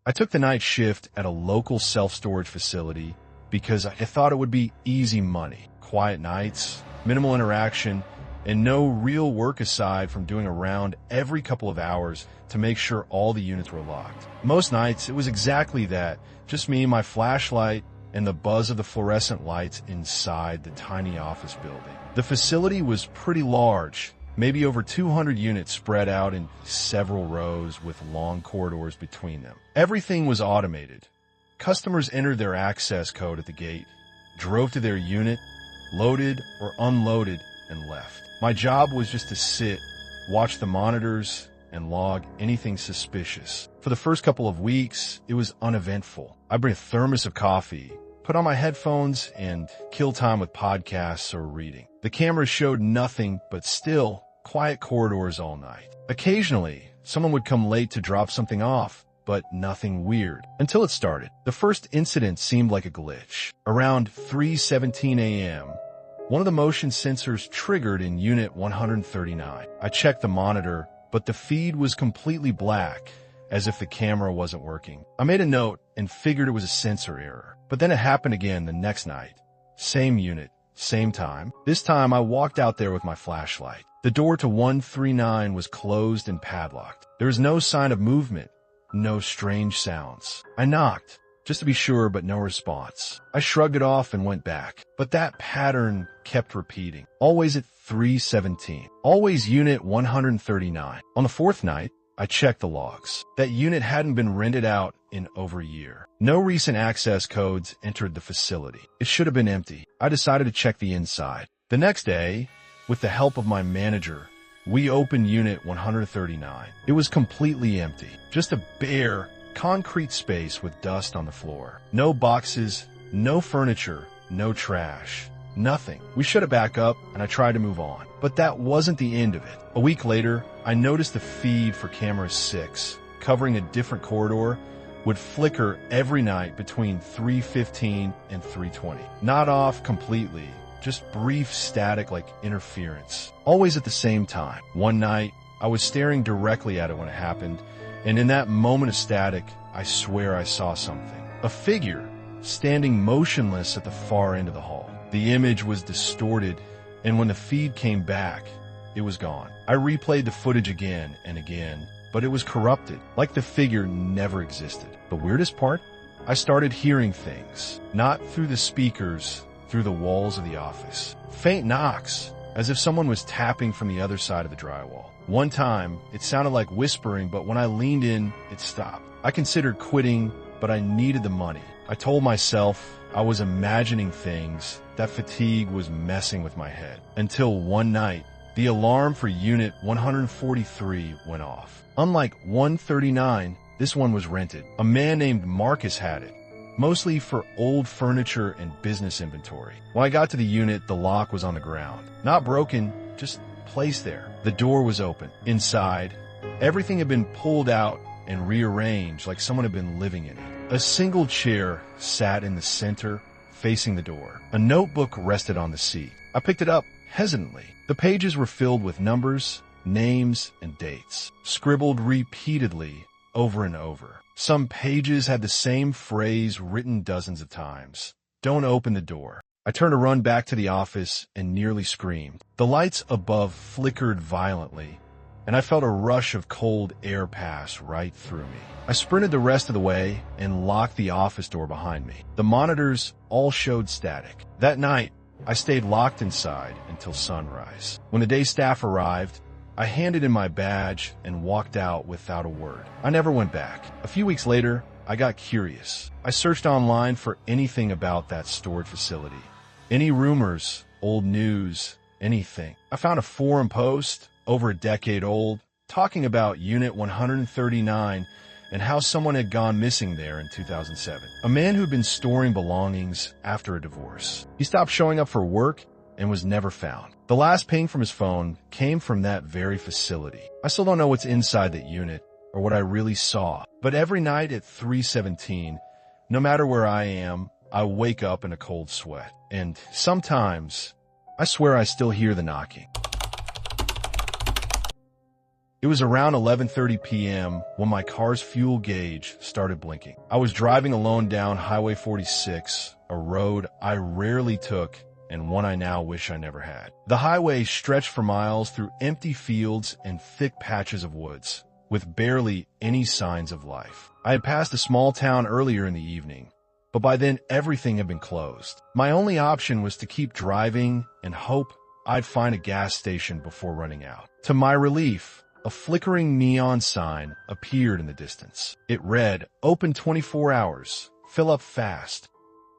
I took the night shift at a local self-storage facility because I thought it would be easy money. Quiet nights, minimal interaction, and no real work aside from doing a round every couple of hours to make sure all the units were locked. Most nights, it was exactly that. Just me, my flashlight, and the buzz of the fluorescent lights inside the tiny office building. The facility was pretty large, maybe over 200 units spread out in several rows with long corridors between them. Everything was automated. Customers entered their access code at the gate, drove to their unit, loaded or unloaded, and left. My job was just to sit, watch the monitors, and log anything suspicious. For the first couple of weeks, it was uneventful. I'd bring a thermos of coffee, put on my headphones, and kill time with podcasts or reading. The cameras showed nothing, but still, quiet corridors all night. Occasionally, someone would come late to drop something off, but nothing weird. Until it started. The first incident seemed like a glitch. Around 3:17 a.m., one of the motion sensors triggered in Unit 139. I checked the monitor, but the feed was completely black, as if the camera wasn't working. I made a note and figured it was a sensor error. But then it happened again the next night. Same unit, same time. This time I walked out there with my flashlight. The door to 139 was closed and padlocked. There was no sign of movement, no strange sounds. I knocked, just to be sure, but no response. I shrugged it off and went back. But that pattern kept repeating. Always at 3:17. Always Unit 139. On the fourth night, I checked the logs. That unit hadn't been rented out in over a year. No recent access codes entered the facility. It should have been empty. I decided to check the inside. The next day, with the help of my manager, we opened Unit 139. It was completely empty. Just a bare, concrete space with dust on the floor. No boxes, no furniture, no trash. Nothing. We shut it back up, and I tried to move on. But that wasn't the end of it. A week later, I noticed the feed for camera 6, covering a different corridor, would flicker every night between 3:15 and 3:20. Not off completely, just brief static like interference. Always at the same time. One night, I was staring directly at it when it happened, and in that moment of static, I swear I saw something. A figure standing motionless at the far end of the hall. The image was distorted, and when the feed came back, it was gone. I replayed the footage again and again, but it was corrupted, like the figure never existed. The weirdest part? I started hearing things, not through the speakers, through the walls of the office. Faint knocks, as if someone was tapping from the other side of the drywall. One time, it sounded like whispering, but when I leaned in, it stopped. I considered quitting, but I needed the money. I told myself I was imagining things, that fatigue was messing with my head. Until one night, the alarm for Unit 143 went off. Unlike 139, this one was rented. A man named Marcus had it, mostly for old furniture and business inventory. When I got to the unit, the lock was on the ground. Not broken, just placed there. The door was open. Inside, everything had been pulled out and rearranged like someone had been living in it. A single chair sat in the center, facing the door. A notebook rested on the seat. I picked it up hesitantly. The pages were filled with numbers, names, and dates, scribbled repeatedly over and over. Some pages had the same phrase written dozens of times. Don't open the door. I turned to run back to the office and nearly screamed. The lights above flickered violently, and I felt a rush of cold air pass right through me. I sprinted the rest of the way and locked the office door behind me. The monitors all showed static. That night, I stayed locked inside until sunrise. When the day staff arrived, I handed in my badge and walked out without a word. I never went back. A few weeks later, I got curious. I searched online for anything about that storage facility. Any rumors, old news, anything. I found a forum post, over a decade old, talking about Unit 139 and how someone had gone missing there in 2007. A man who'd been storing belongings after a divorce. He stopped showing up for work and was never found. The last ping from his phone came from that very facility. I still don't know what's inside that unit or what I really saw, but every night at 3:17, no matter where I am, I wake up in a cold sweat. And sometimes, I swear I still hear the knocking. It was around 11:30 p.m. when my car's fuel gauge started blinking. I was driving alone down Highway 46, a road I rarely took and one I now wish I never had. The highway stretched for miles through empty fields and thick patches of woods, with barely any signs of life. I had passed a small town earlier in the evening, but by then everything had been closed. My only option was to keep driving and hope I'd find a gas station before running out. To my relief, a flickering neon sign appeared in the distance. It read, "Open 24 hours. Fill up fast."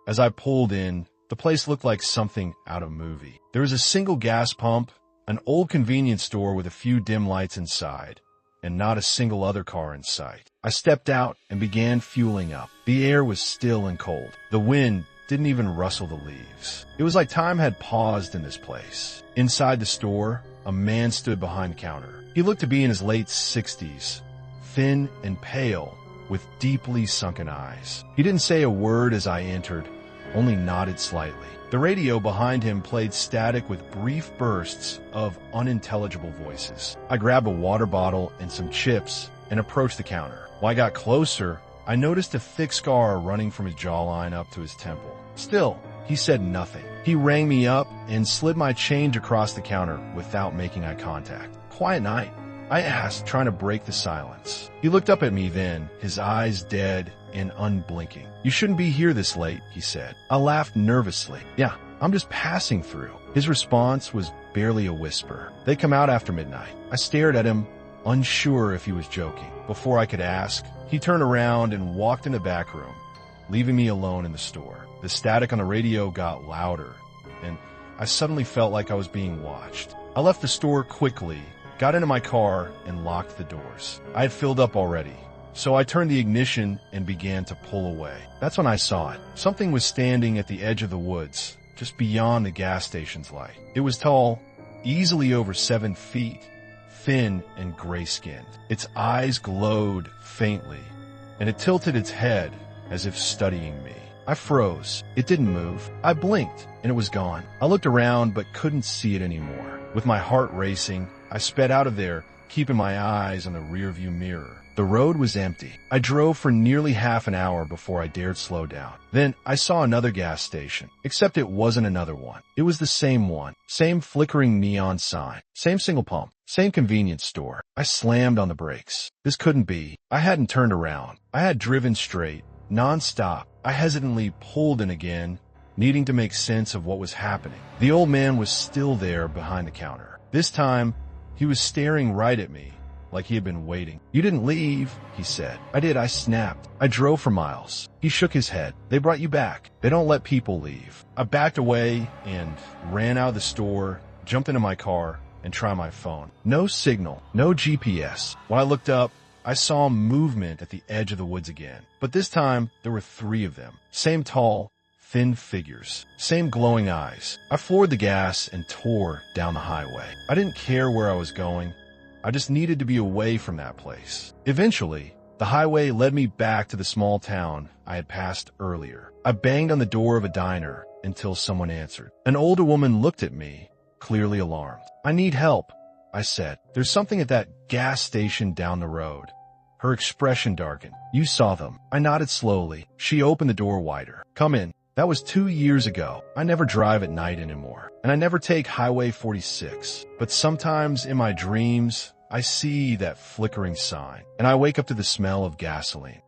As I pulled in, the place looked like something out of a movie. There was a single gas pump, an old convenience store with a few dim lights inside, and not a single other car in sight. I stepped out and began fueling up. The air was still and cold. The wind didn't even rustle the leaves. It was like time had paused in this place. Inside the store, a man stood behind the counter. He looked to be in his late 60s, thin and pale, with deeply sunken eyes. He didn't say a word as I entered, only nodded slightly. The radio behind him played static with brief bursts of unintelligible voices. I grabbed a water bottle and some chips and approached the counter. When I got closer, I noticed a thick scar running from his jawline up to his temple. Still, he said nothing. He rang me up and slid my change across the counter without making eye contact. "Quiet night?" I asked, trying to break the silence. He looked up at me then, his eyes dead and unblinking. "You shouldn't be here this late," he said. I laughed nervously. "Yeah, I'm just passing through." His response was barely a whisper. "They come out after midnight." I stared at him, unsure if he was joking. Before I could ask, he turned around and walked in the back room, leaving me alone in the store. The static on the radio got louder, and I suddenly felt like I was being watched. I left the store quickly, got into my car, and locked the doors. I had filled up already, so I turned the ignition and began to pull away. That's when I saw it. Something was standing at the edge of the woods, just beyond the gas station's light. It was tall, easily over 7 feet, thin and gray-skinned. Its eyes glowed faintly, and it tilted its head as if studying me. I froze. It didn't move. I blinked, and it was gone. I looked around but couldn't see it anymore. With my heart racing, I sped out of there, keeping my eyes on the rearview mirror. The road was empty. I drove for nearly half an hour before I dared slow down. Then I saw another gas station, except it wasn't another one. It was the same one, same flickering neon sign, same single pump, same convenience store. I slammed on the brakes. This couldn't be. I hadn't turned around. I had driven straight, non-stop. I hesitantly pulled in again, needing to make sense of what was happening. The old man was still there behind the counter. This time, he was staring right at me, like he had been waiting. "You didn't leave," he said. "I did," I snapped. "I drove for miles." He shook his head. "They brought you back. They don't let people leave." I backed away and ran out of the store, jumped into my car, and tried my phone. No signal, no GPS. When I looked up, I saw movement at the edge of the woods again. But this time, there were 3 of them. Same tall, thin figures. Same glowing eyes. I floored the gas and tore down the highway. I didn't care where I was going. I just needed to be away from that place. Eventually, the highway led me back to the small town I had passed earlier. I banged on the door of a diner until someone answered. An older woman looked at me, clearly alarmed. "I need help," I said. "There's something at that gas station down the road." Her expression darkened. "You saw them." I nodded slowly. She opened the door wider. "Come in." That was 2 years ago. I never drive at night anymore, and I never take Highway 46. But sometimes in my dreams, I see that flickering sign, and I wake up to the smell of gasoline.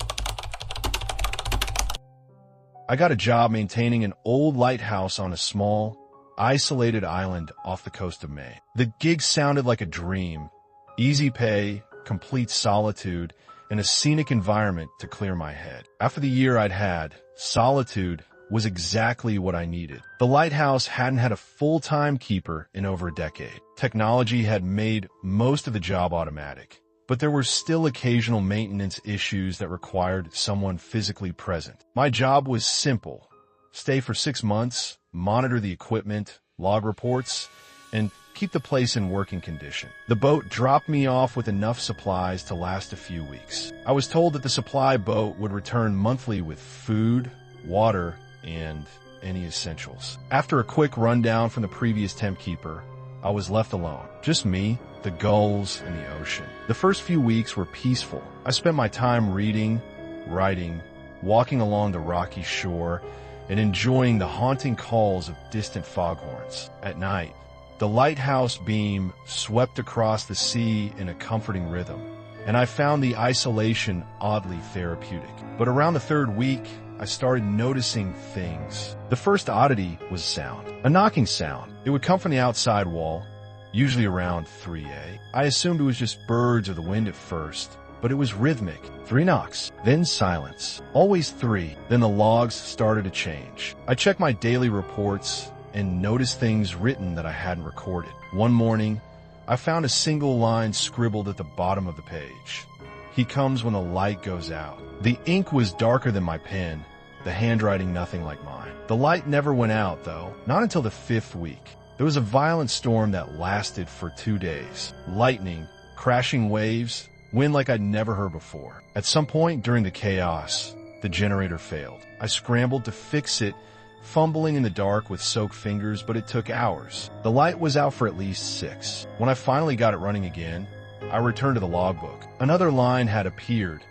I got a job maintaining an old lighthouse on a small, isolated island off the coast of Maine. The gig sounded like a dream. Easy pay, complete solitude, and a scenic environment to clear my head. After the year I'd had, solitude was exactly what I needed. The lighthouse hadn't had a full-time keeper in over a decade. Technology had made most of the job automatic, but there were still occasional maintenance issues that required someone physically present. My job was simple: stay for 6 months, monitor the equipment, log reports, and keep the place in working condition. The boat dropped me off with enough supplies to last a few weeks. I was told that the supply boat would return monthly with food, water, and any essentials. After a quick rundown from the previous temp keeper, I was left alone. Just me, the gulls, and the ocean. The first few weeks were peaceful. I spent my time reading, writing, walking along the rocky shore, and enjoying the haunting calls of distant foghorns. At night, the lighthouse beam swept across the sea in a comforting rhythm, and I found the isolation oddly therapeutic. But around the third week, I started noticing things. The first oddity was sound, a knocking sound. It would come from the outside wall, usually around 3 a. I assumed it was just birds or the wind at first, but it was rhythmic. 3 knocks, then silence. Always 3. Then the logs started to change. I checked my daily reports and noticed things written that I hadn't recorded. One morning, I found a single line scribbled at the bottom of the page. He comes when the light goes out. The ink was darker than my pen, the handwriting nothing like mine. The light never went out, though, not until the 5th week. There was a violent storm that lasted for 2 days. Lightning, crashing waves, wind like I'd never heard before. At some point during the chaos, the generator failed. I scrambled to fix it, fumbling in the dark with soaked fingers, but it took hours. The light was out for at least 6. When I finally got it running again, I returned to the logbook. Another line had appeared.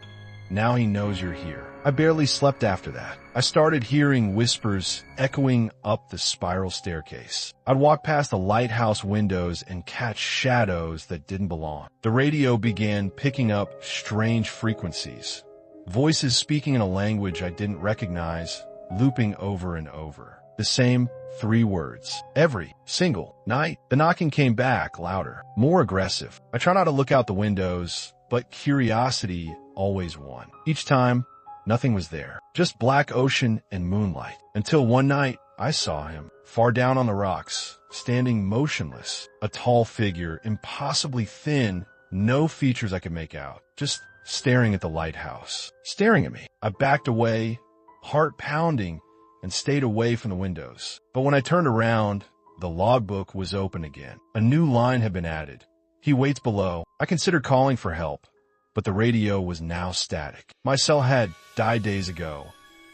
Now he knows you're here. I barely slept after that. I started hearing whispers echoing up the spiral staircase. I'd walk past the lighthouse windows and catch shadows that didn't belong. The radio began picking up strange frequencies. Voices speaking in a language I didn't recognize, looping over and over. The same 3 words. Every single night. The knocking came back, louder, more aggressive. I try not to look out the windows, but curiosity always won. Each time, nothing was there. Just black ocean and moonlight. Until one night, I saw him, far down on the rocks, standing motionless. A tall figure, impossibly thin, no features I could make out. Just staring at the lighthouse. Staring at me. I backed away, heart pounding, and stayed away from the windows. But when I turned around, the logbook was open again. A new line had been added. He waits below. I considered calling for help, but the radio was now static. My cell had died days ago,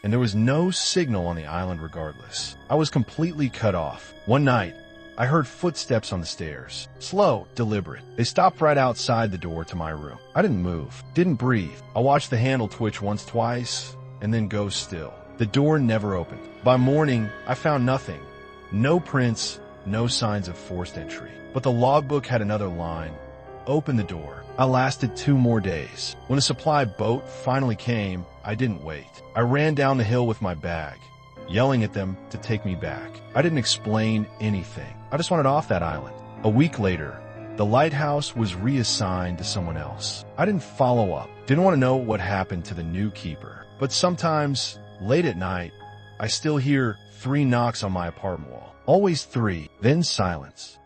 and there was no signal on the island regardless. I was completely cut off. One night, I heard footsteps on the stairs. Slow, deliberate. They stopped right outside the door to my room. I didn't move, didn't breathe. I watched the handle twitch once, twice, and then go still. The door never opened. By morning, I found nothing. No prints, no signs of forced entry. But the logbook had another line. Open the door. I lasted 2 more days. When a supply boat finally came, I didn't wait. I ran down the hill with my bag, yelling at them to take me back. I didn't explain anything. I just wanted off that island. A week later, the lighthouse was reassigned to someone else. I didn't follow up. Didn't want to know what happened to the new keeper. But sometimes, late at night, I still hear 3 knocks on my apartment wall. Always 3, then silence.